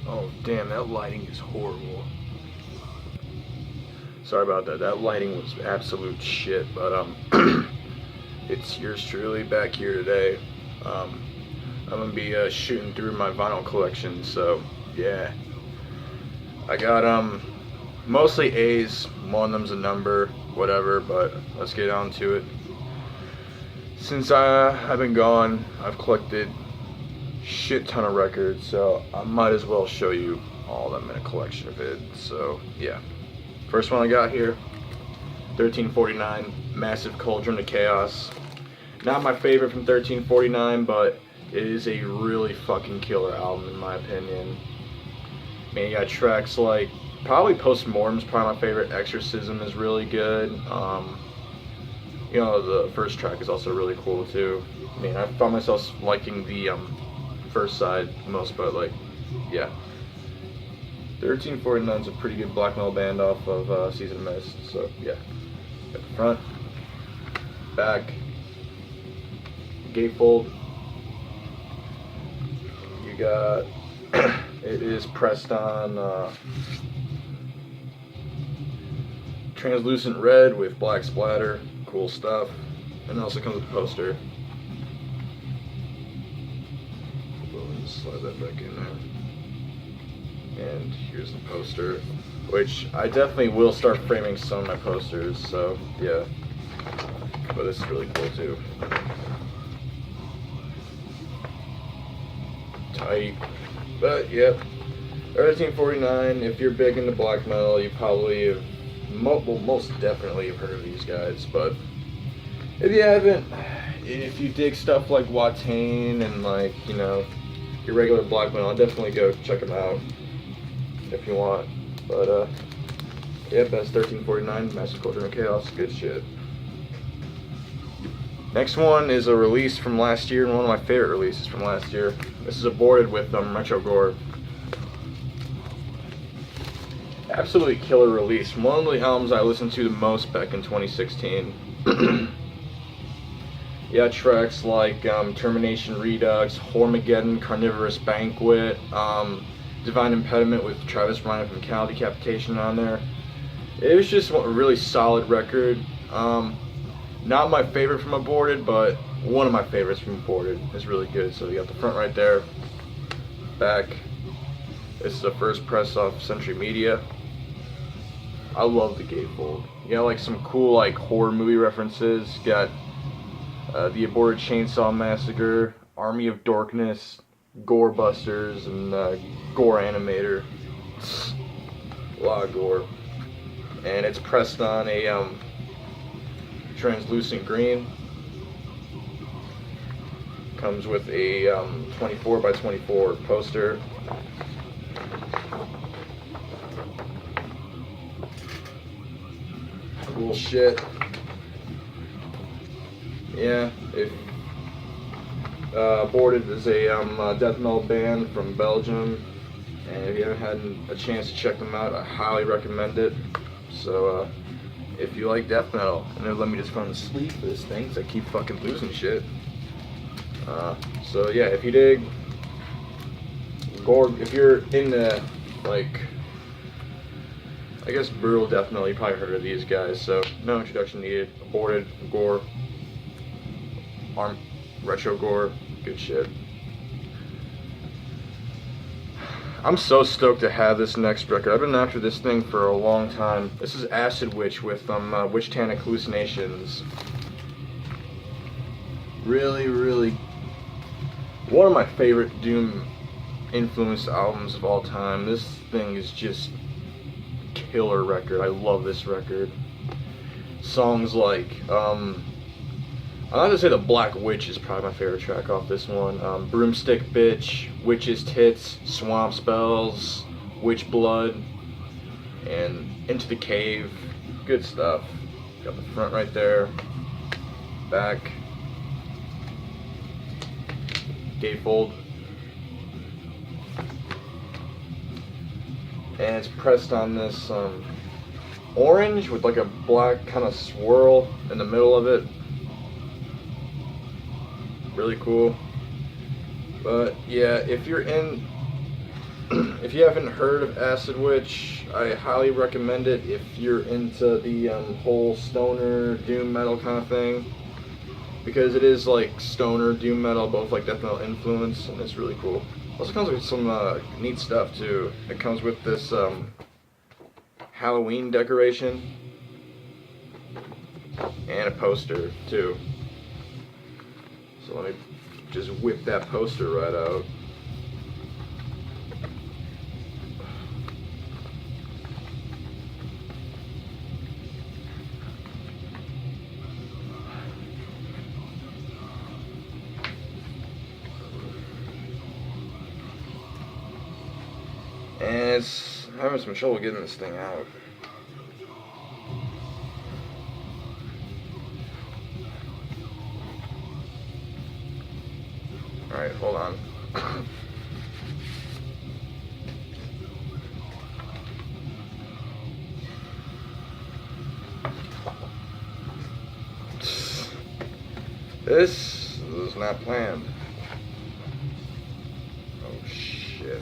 Oh damn, that lighting is horrible. Sorry about that. That lighting was absolute shit. But it's yours truly back here today. Um, I'm gonna be shooting through my vinyl collection. So yeah, I got mostly A's. One of them's a number, whatever. But let's get on to it. Since I've been gone, I've collected shit ton of records, so I might as well show you all of them in a collection vid. So yeah, first one I got here, 1349, Massive Cauldron of Chaos. Not my favorite from 1349, but it is a really fucking killer album in my opinion. Man, you got tracks like, probably Postmortem's probably my favorite. Exorcism is really good. You know, the first track is also really cool too. I mean, I found myself liking the first side most, but like, yeah. 1349 is a pretty good black metal band off of Season of Mist, so yeah. At the front, back, gatefold. You got, it is pressed on translucent red with black splatter. Cool stuff. And it also comes with a poster. Just slide that back in there. And here's the poster, which I definitely will start framing some of my posters, so yeah. But this is really cool too. Tight. But yep. 1349, if you're big into black metal, you probably have most definitely have heard of these guys, but if you haven't, if you dig stuff like Watain and like, you know, your regular black metal, I'll definitely go check them out if you want. But yeah, that's 1349, Massive Cauldron of Chaos, good shit. Next one is a release from last year, and one of my favorite releases from last year. This is Aborted with Retrogore. Absolutely killer release. One of the albums I listened to the most back in 2016. Yeah, tracks like Termination Redux, Hormageddon, Carnivorous Banquet, Divine Impediment with Travis Ryan from Cow Decapitation on there. It was just a really solid record. Not my favorite from Aborted, but one of my favorites from Aborted. It's really good. So you got the front right there, back. This is the first press off Century Media. I love the gatefold. You got like some cool like horror movie references. You got the Aborted Chainsaw Massacre, Army of Darkness, Gore Busters, and Gore Animator. A lot of gore. And it's pressed on a translucent green. Comes with a 24 by 24 poster. Cool shit. Yeah, if Aborted is a death metal band from Belgium, and if you haven't had a chance to check them out, I highly recommend it. So if you like death metal, and then let me just go to sleep for this thing, because I keep fucking losing shit. So yeah, if you dig gore, if you're into like, I guess brutal death metal, you probably heard of these guys, so no introduction needed. Aborted, Gore, Retrogore, good shit. I'm so stoked to have this next record. I've been after this thing for a long time. This is Acid Witch with Witch Tannic Hallucinations. Really, really one of my favorite Doom influenced albums of all time. This thing is just killer record. I love this record. Songs like I have to say the Black Witch is probably my favorite track off this one. Broomstick Bitch, Witch's Tits, Swamp Spells, Witch Blood, and Into the Cave. Good stuff. Got the front right there. Back. Gatefold. And it's pressed on this orange with like a black kind of swirl in the middle of it. Really cool. But yeah, if you're in If you haven't heard of Acid Witch, I highly recommend it if you're into the whole stoner doom metal kind of thing, because it is like stoner doom metal, both like death metal influence, and it's really cool. Also comes with some neat stuff too. It comes with this Halloween decoration and a poster too. So let me just whip that poster right out. And it's having some trouble getting this thing out. Alright, hold on. This is not planned. Oh shit.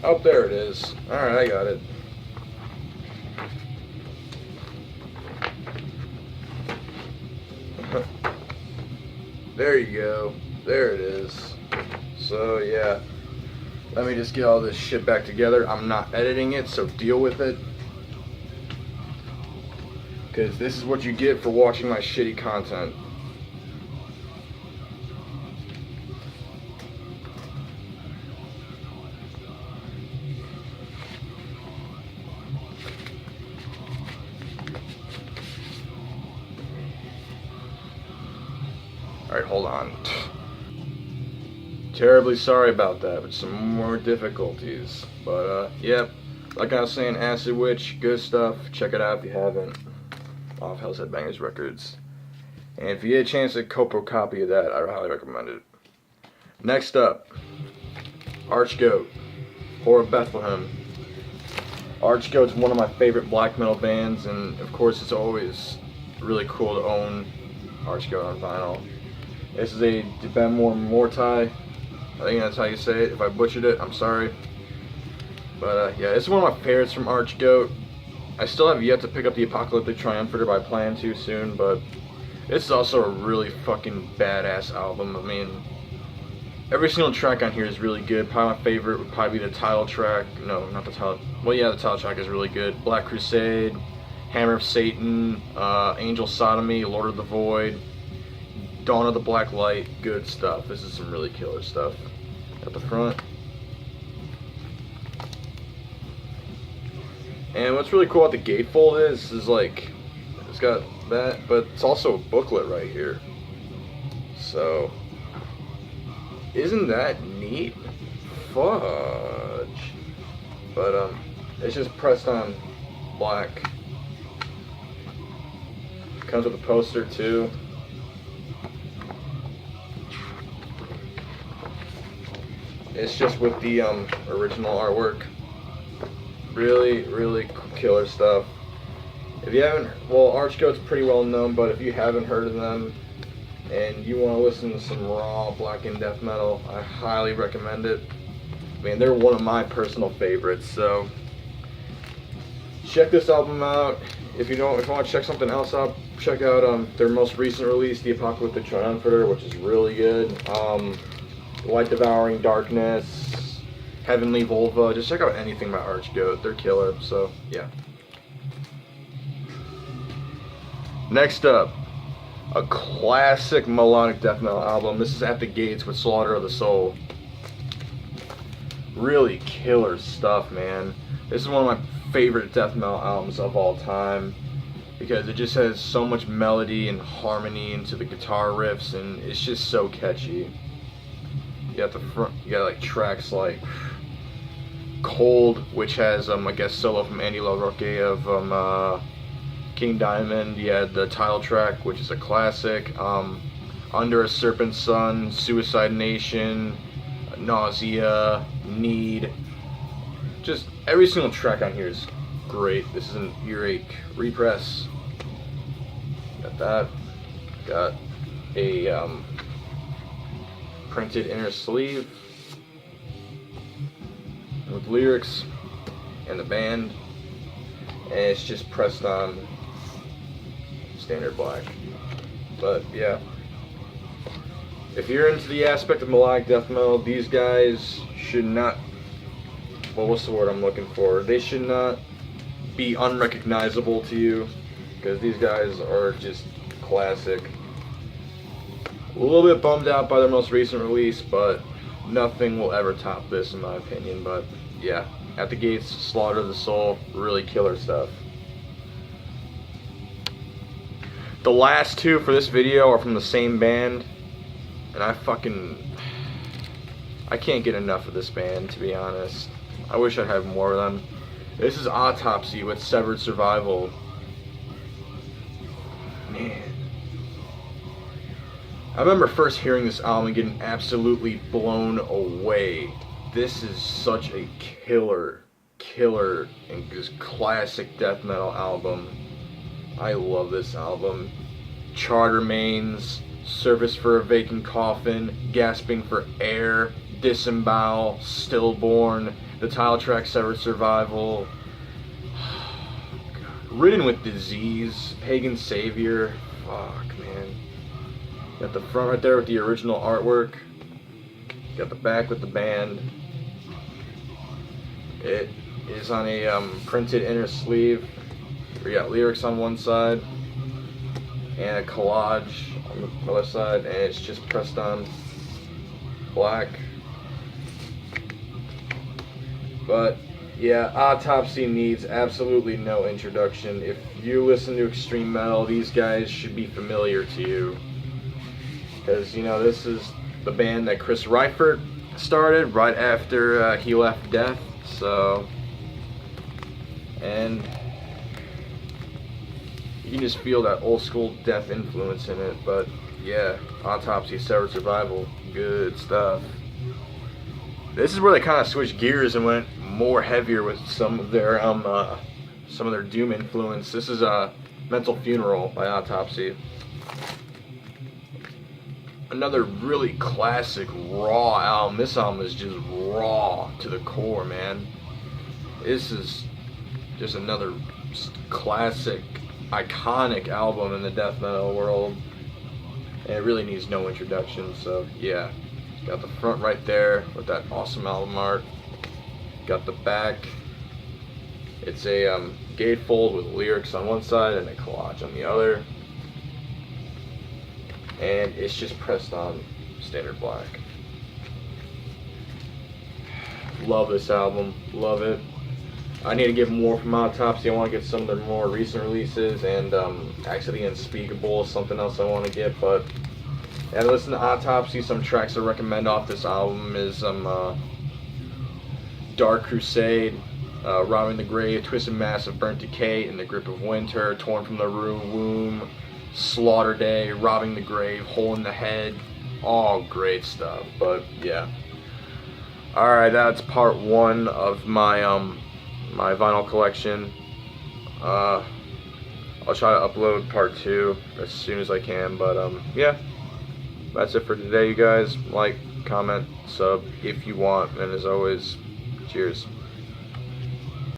Oh, there it is. Alright, I got it. There you go. There it is. So, yeah. Let me just get all this shit back together. I'm not editing it, so deal with it. Because this is what you get for watching my shitty content. Alright, hold on. Terribly sorry about that, but some more difficulties. But, yep. Like I was saying, Acid Witch, good stuff. Check it out if you haven't. Off Hell's Headbangers Records. And if you get a chance to cope a copy of that, I highly recommend it. Next up, Archgoat, Whore of Bethlehem. Archgoat's one of my favorite black metal bands, and of course it's always really cool to own Archgoat on vinyl. This is a De Benmore Morti. I think that's how you say it. If I butchered it, I'm sorry. But yeah, it's one of my favorites from Archgoat. I still have yet to pick up the Apocalyptic Triumphator, but I plan to soon. But it's also a really fucking badass album. I mean, every single track on here is really good. Probably my favorite would probably be the title track. No, not the title. Well, yeah, the title track is really good. Black Crusade, Hammer of Satan, Angel Sodomy, Lord of the Void, Dawn of the Black Light. Good stuff. This is some really killer stuff. At the front. And what's really cool about the gatefold is like, it's got that, but it's also a booklet right here. So, isn't that neat? Fudge. But, it's just pressed on black. Comes with a poster too. It's just with the, original artwork. Really, really killer stuff. If you haven't, well, Archgoat's pretty well known, but if you haven't heard of them and you want to listen to some raw blackened death metal, I highly recommend it. I mean, they're one of my personal favorites, so check this album out. If you want to check something else out, check out their most recent release, The Apocalyptic Triumphator, which is really good. Light Devouring Darkness, Heavenly Volva. Just check out anything by Archgoat. They're killer, so yeah. Next up, a classic melodic death metal album. This is At the Gates with Slaughter of the Soul. Really killer stuff, man. This is one of my favorite death metal albums of all time because it just has so much melody and harmony into the guitar riffs, and it's just so catchy. You got the front, you got like tracks like Cold, which has I guess solo from Andy LaRocque of King Diamond. You had the title track, which is a classic. Under a Serpent's Sun, Suicide Nation, Nausea, Need. Just every single track on here is great. This is an Earache repress. Got that. Got a printed inner sleeve. with lyrics and the band, and it's just pressed on standard black. But yeah, if you're into the aspect of melodic death metal, these guys should not, well, what's the word I'm looking for? They should not be unrecognizable to you, because these guys are just classic. A little bit bummed out by their most recent release, but nothing will ever top this in my opinion. But yeah, At the Gates, Slaughter of the Soul, really killer stuff. The last two for this video are from the same band, and I can't get enough of this band, to be honest. I wish I'd have more of them. This is Autopsy with Severed Survival. Man, I remember first hearing this album and getting absolutely blown away. This is such a killer and just classic death metal album. I love this album. Charred Remains, Service for a Vacant Coffin, Gasping for Air, Disembowel, Stillborn, the title track Severed Survival, Ridden with Disease, Pagan Savior. Fuck, man. Got the front right there with the original artwork. Got the back with the band. It is on a printed inner sleeve. We got lyrics on one side and a collage on the other side, and it's just pressed on black. But yeah, Autopsy needs absolutely no introduction. If you listen to extreme metal, these guys should be familiar to you, because you know, this is the band that Chris Reifert started right after he left Death. So, and you can just feel that old school Death influence in it. But yeah, Autopsy, Severed Survival, good stuff. This is where they kind of switched gears and went more heavier with some of their doom influence. This is Mental Funeral by Autopsy. Another really classic raw album. This album is just raw to the core, man. This is just another classic, iconic album in the death metal world, and it really needs no introduction. So yeah, got the front right there with that awesome album art. Got the back. It's a gatefold with lyrics on one side and a collage on the other, and it's just pressed on standard black. Love this album, love it. I need to get more from Autopsy. I want to get some of their more recent releases, and actually Unspeakable is something else I want to get. But yeah, listen to Autopsy. Some tracks I recommend off this album is Dark Crusade, Robbing the Grave, Twisted Mass of Burnt Decay, In the Grip of Winter, Torn from the Womb, Slaughter Day, Robbing the Grave, Hole in the Head. All great stuff. But yeah, alright, that's part one of my my vinyl collection. I'll try to upload part two as soon as I can. But yeah, that's it for today, you guys. Like, comment, sub if you want, and as always, cheers.